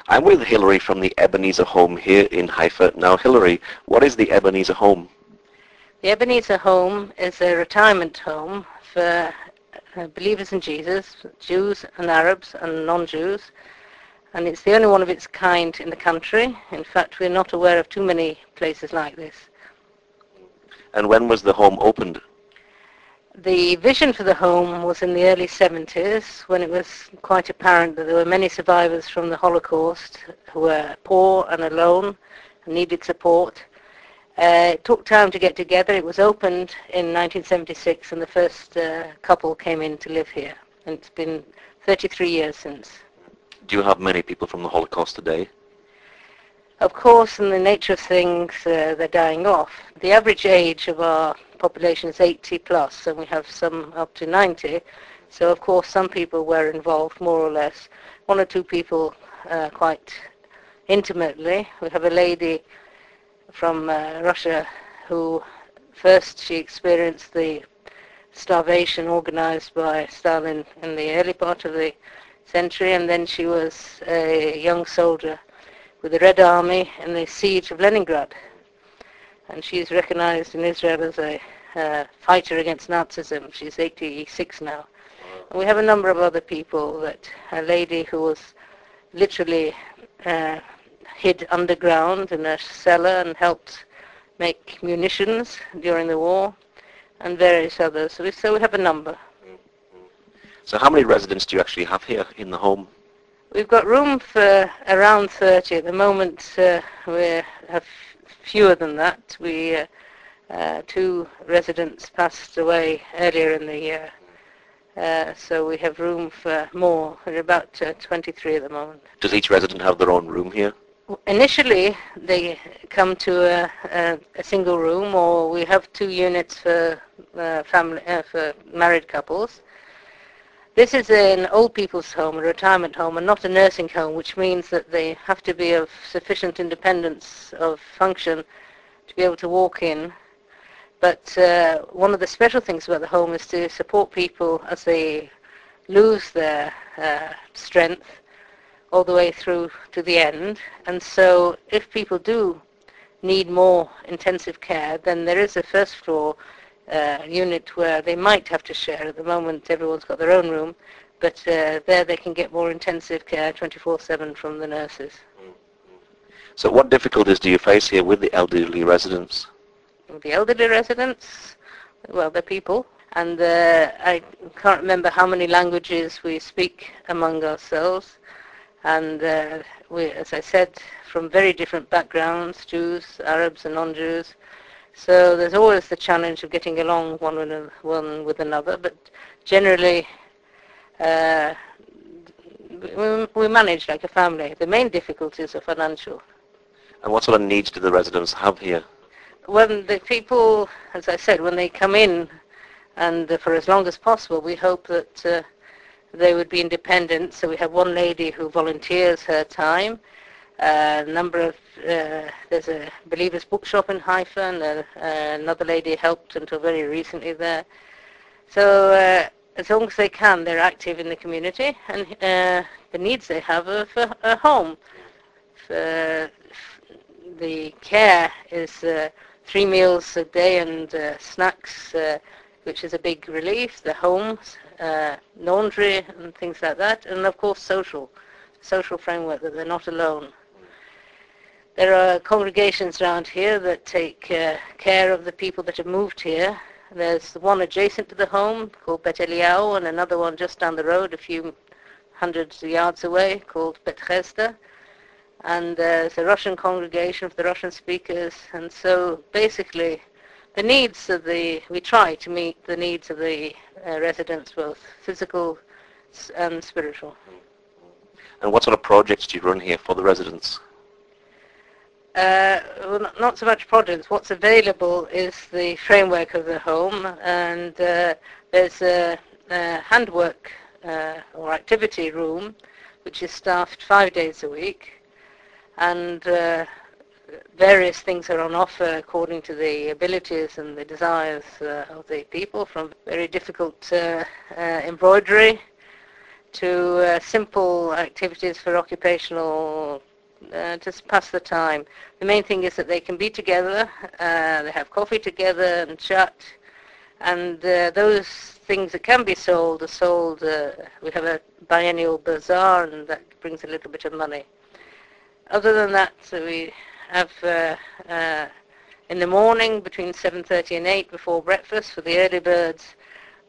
I'm with Hilary from the Ebenezer Home here in Haifa. Now, Hilary, what is the Ebenezer Home? The Ebenezer Home is a retirement home for believers in Jesus, Jews and Arabs and non-Jews, and it's the only one of its kind in the country. In fact, we're not aware of too many places like this. And when was the home opened? The vision for the home was in the early 70s, when it was quite apparent that there were many survivors from the Holocaust who were poor and alone and needed support. It took time to get together. It was opened in 1976, and the first couple came in to live here. And it's been 33 years since. Do you have many people from the Holocaust today? Of course, in the nature of things, they're dying off. The average age of our population is 80 plus, and we have some up to 90. So, of course, some people were involved more or less. One or two people quite intimately. We have a lady from Russia who first she experienced the starvation organized by Stalin in the early part of the century, and then she was a young soldier with the Red Army in the siege of Leningrad. And she's recognized in Israel as a fighter against Nazism. She's 86 now. And we have a number of other people, that a lady who was literally hid underground in a cellar and helped make munitions during the war, and various others. So we have a number. So how many residents do you actually have here in the home? We've got room for around 30. At the moment we have fewer than that. Two residents passed away earlier in the year. So we have room for more. We're about 23 at the moment. Does each resident have their own room here? Initially, they come to a single room, or we have 2 units for for married couples. This is an old people's home, a retirement home, and not a nursing home, which means that they have to be of sufficient independence of function to be able to walk in. But one of the special things about the home is to support people as they lose their strength all the way through to the end. And so if people do need more intensive care, then there is a first floor unit where they might have to share. At the moment everyone's got their own room, but there they can get more intensive care 24/7 from the nurses. So what difficulties do you face here with the elderly residents? The elderly residents, well, they're people, and I can't remember how many languages we speak among ourselves, and we, as I said, from very different backgrounds, Jews, Arabs and non-Jews. So there's always the challenge of getting along one with another, but generally we manage like a family. The main difficulties are financial. And what sort of needs do the residents have here? When the people, as I said, when they come in, and for as long as possible, we hope that they would be independent. So we have one lady who volunteers her time. There's a Believers bookshop in Haifa, and another lady helped until very recently there. So as long as they can, they're active in the community, and the needs they have are for a home. The care is 3 meals a day and snacks, which is a big relief. The homes, laundry and things like that, and of course social framework, that they're not alone. There are congregations around here that take care of the people that have moved here. There's one adjacent to the home called Bet Eliyahu, and another one just down the road a few hundred yards away called Bet Chesda. And there's a Russian congregation for the Russian speakers. And so basically the needs of we try to meet the needs of the residents, both physical and spiritual. And what sort of projects do you run here for the residents? Well, not so much projects. What's available is the framework of the home, and there's a handwork or activity room which is staffed 5 days a week, and various things are on offer according to the abilities and the desires of the people, from very difficult embroidery to simple activities for occupational, just pass the time. The main thing is that they can be together, they have coffee together and chat, and those things that can be sold are sold. We have a biennial bazaar, and that brings a little bit of money. Other than that, we have in the morning between 7:30 and 8 before breakfast for the early birds.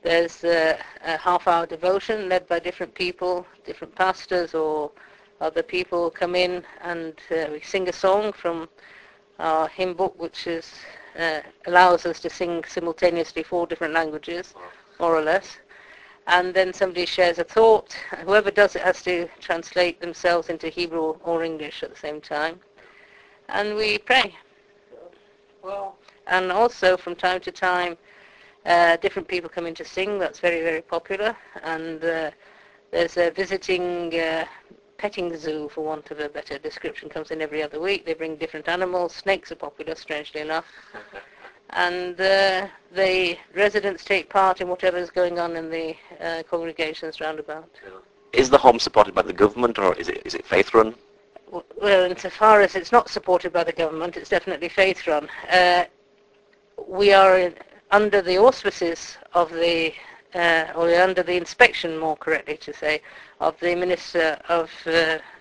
There's a half-hour devotion led by different people, different pastors or other people come in, and we sing a song from our hymn book, which is allows us to sing simultaneously 4 different languages, more or less. And then somebody shares a thought. Whoever does it has to translate themselves into Hebrew or English at the same time. And we pray. Well, and also from time to time, different people come in to sing. That's very, very popular. And there's a visiting petting zoo, for want of a better description, comes in every other week. They bring different animals. Snakes are popular, strangely enough. And the residents take part in whatever's going on in the congregations roundabout. Is the home supported by the government, or is it faith-run? Well, insofar as it's not supported by the government, it's definitely faith-run. We are under the auspices of the, or under the inspection, more correctly to say, of the Minister of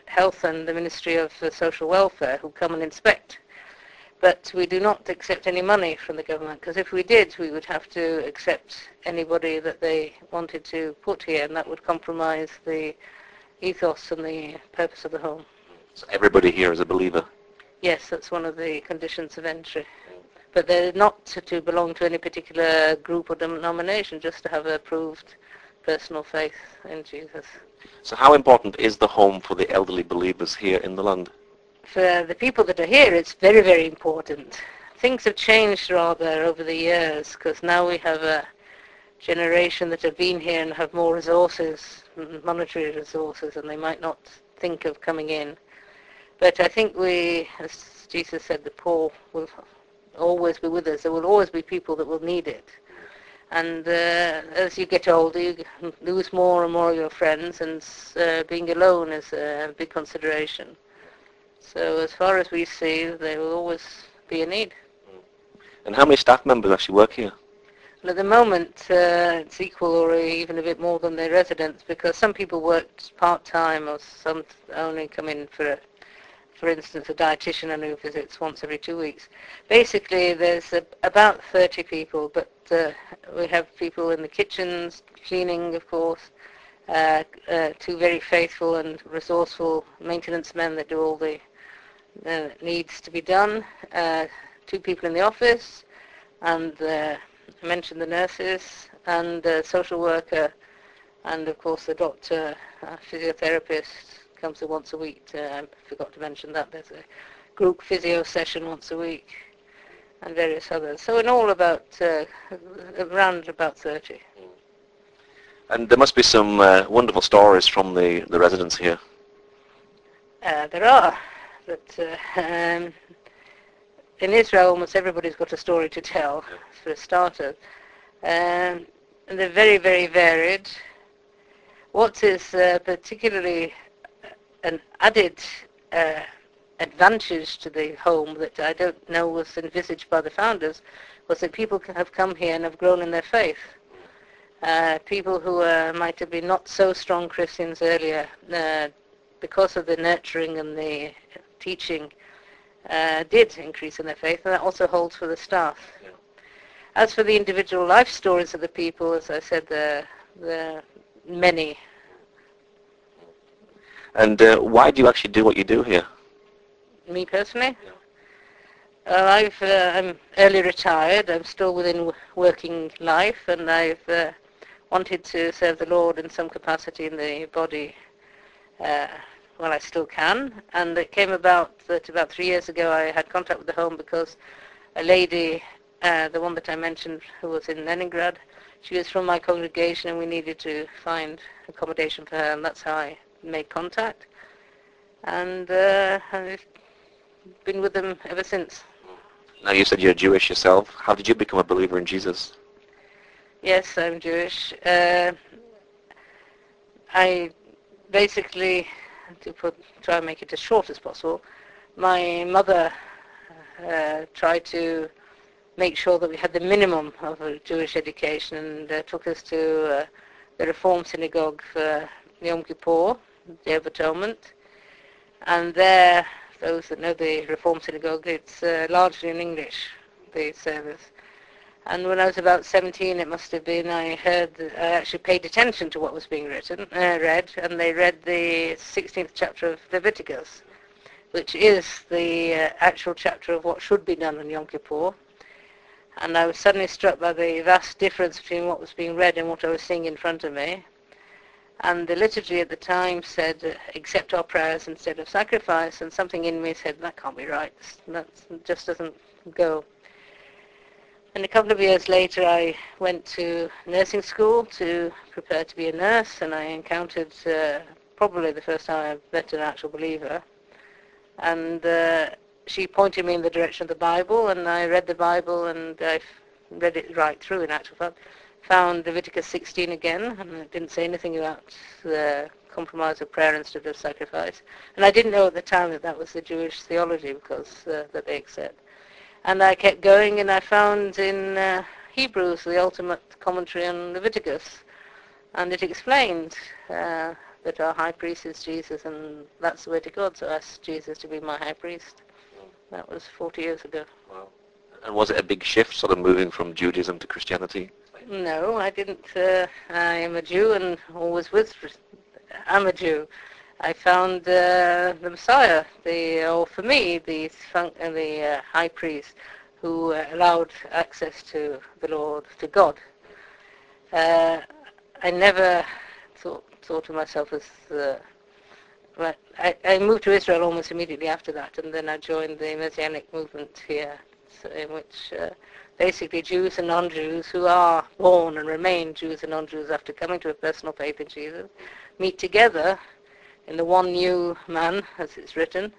Health and the Ministry of Social Welfare, who come and inspect. But we do not accept any money from the government, because if we did, we would have to accept anybody that they wanted to put here, and that would compromise the ethos and the purpose of the home. So everybody here is a believer? Yes, that's one of the conditions of entry. But they're not to belong to any particular group or denomination, just to have approved personal faith in Jesus. So how important is the home for the elderly believers here in the land? For the people that are here, it's very, very important. Things have changed rather over the years, because now we have a generation that have been here and have more resources, monetary resources, and they might not think of coming in. But I think we, as Jesus said, the poor will always be with us. There will always be people that will need it. And as you get older, you lose more and more of your friends, and being alone is a big consideration. So as far as we see, there will always be a need. And how many staff members actually work here? Well, at the moment, it's equal or even a bit more than the residents, because some people work part-time, or some only come in for instance, a dietitian who visits once every 2 weeks. Basically, there's about 30 people, but we have people in the kitchens, cleaning, of course, 2 very faithful and resourceful maintenance men that do all the needs to be done, 2 people in the office, and I mentioned the nurses, and the social worker, and of course the doctor, physiotherapist comes once a week. I forgot to mention that. There's a group physio session once a week, and various others. So in all about, around about 30. And there must be some wonderful stories from the residents here. There are, but in Israel almost everybody's got a story to tell, for a starter. And they're very, very varied. What is particularly an added advantage to the home that I don't know was envisaged by the founders was that people have come here and have grown in their faith. People who might have been not so strong Christians earlier, because of the nurturing and the teaching, did increase in their faith, and that also holds for the staff. Yeah. As for the individual life stories of the people, as I said, there are many. And why do you actually do what you do here? Me personally? Yeah. I'm early retired. I'm still within working life, and I've wanted to serve the Lord in some capacity in the body. Well, I still can, and it came about that about 3 years ago I had contact with the home because a lady, the one that I mentioned, who was in Leningrad, she was from my congregation, and we needed to find accommodation for her, and that's how I made contact. And I've been with them ever since. Now, you said you're Jewish yourself. How did you become a believer in Jesus? Yes, I'm Jewish. I basically, try and make it as short as possible, my mother tried to make sure that we had the minimum of a Jewish education, and took us to the Reform Synagogue for Yom Kippur, Day of Atonement. And there, those that know the Reform Synagogue, it's largely in English, the service. And when I was about 17, it must have been, I actually paid attention to what was being read, and they read the 16th chapter of Leviticus, which is the actual chapter of what should be done on Yom Kippur. And I was suddenly struck by the vast difference between what was being read and what I was seeing in front of me. And the liturgy at the time said, accept our prayers instead of sacrifice, and something in me said, that can't be right, that just doesn't go. And a couple of years later, I went to nursing school to prepare to be a nurse, and I encountered probably the first time I met an actual believer. And she pointed me in the direction of the Bible, and I read the Bible, and I read it right through, in actual fact. Found Leviticus 16 again, and it didn't say anything about the compromise of prayer instead of sacrifice. And I didn't know at the time that that was the Jewish theology, because that they accept. And I kept going, and I found in Hebrews the ultimate commentary on Leviticus, and it explained that our high priest is Jesus, and that's the way to God, so I asked Jesus to be my high priest. That was 40 years ago. Wow. And was it a big shift, sort of moving from Judaism to Christianity? No, I didn't. I am a Jew and always I'm a Jew. I found the Messiah, for me, the high priest, who allowed access to the Lord, to God. I never thought of myself as I moved to Israel almost immediately after that, and then I joined the Messianic movement here, in which basically Jews and non-Jews who are born and remain Jews and non-Jews after coming to a personal faith in Jesus meet together in the one new man, as it's written,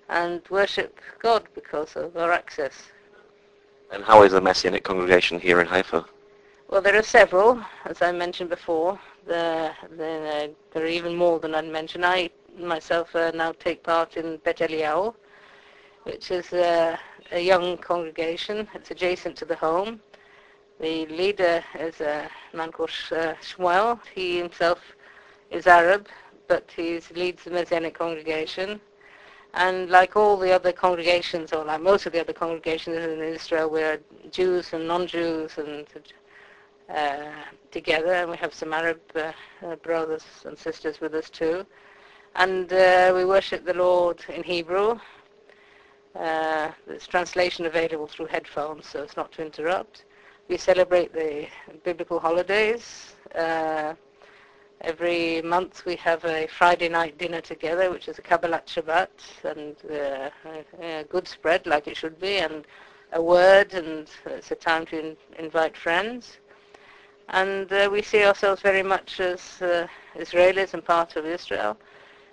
and worship God because of our access. And how is the Messianic congregation here in Haifa? Well, there are several, as I mentioned before. There are even more than I'd mentioned. I myself now take part in Bet Eliyahu, which is a young congregation. It's adjacent to the home. The leader is a man called Shmuel. He himself is Arab, but he leads the Messianic congregation. And like all the other congregations, or like most of the other congregations in Israel, we're Jews and non-Jews and together, and we have some Arab brothers and sisters with us too. And we worship the Lord in Hebrew. There's translation available through headphones, so as not to interrupt. We celebrate the biblical holidays. Every month we have a Friday night dinner together, which is a Kabbalat Shabbat, and a good spread like it should be, and a word, and it's a time to invite friends. And we see ourselves very much as Israelis and part of Israel,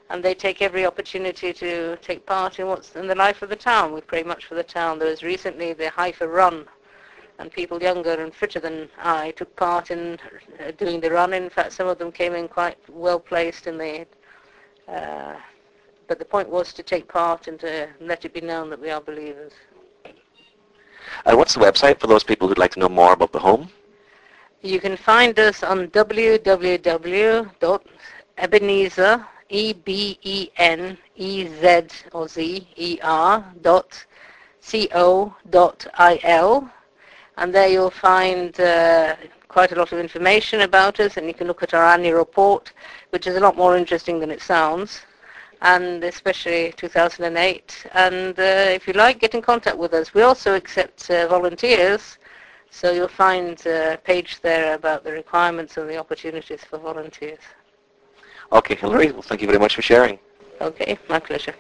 and they take every opportunity to take part in what's in the life of the town. We pray much for the town. There was recently the Haifa Run, and people younger and fitter than I took part in doing the run. In fact, some of them came in quite well placed in the but the point was to take part and to let it be known that we are believers. And what's the website for those people who'd like to know more about the home? You can find us on www.ebenezer, ebenezer.co.il, and there you'll find quite a lot of information about us, and you can look at our annual report, which is a lot more interesting than it sounds, and especially 2008. And if you like, get in contact with us. We also accept volunteers, so you'll find a page there about the requirements and the opportunities for volunteers. Okay, Hilary, well, thank you very much for sharing. Okay, my pleasure.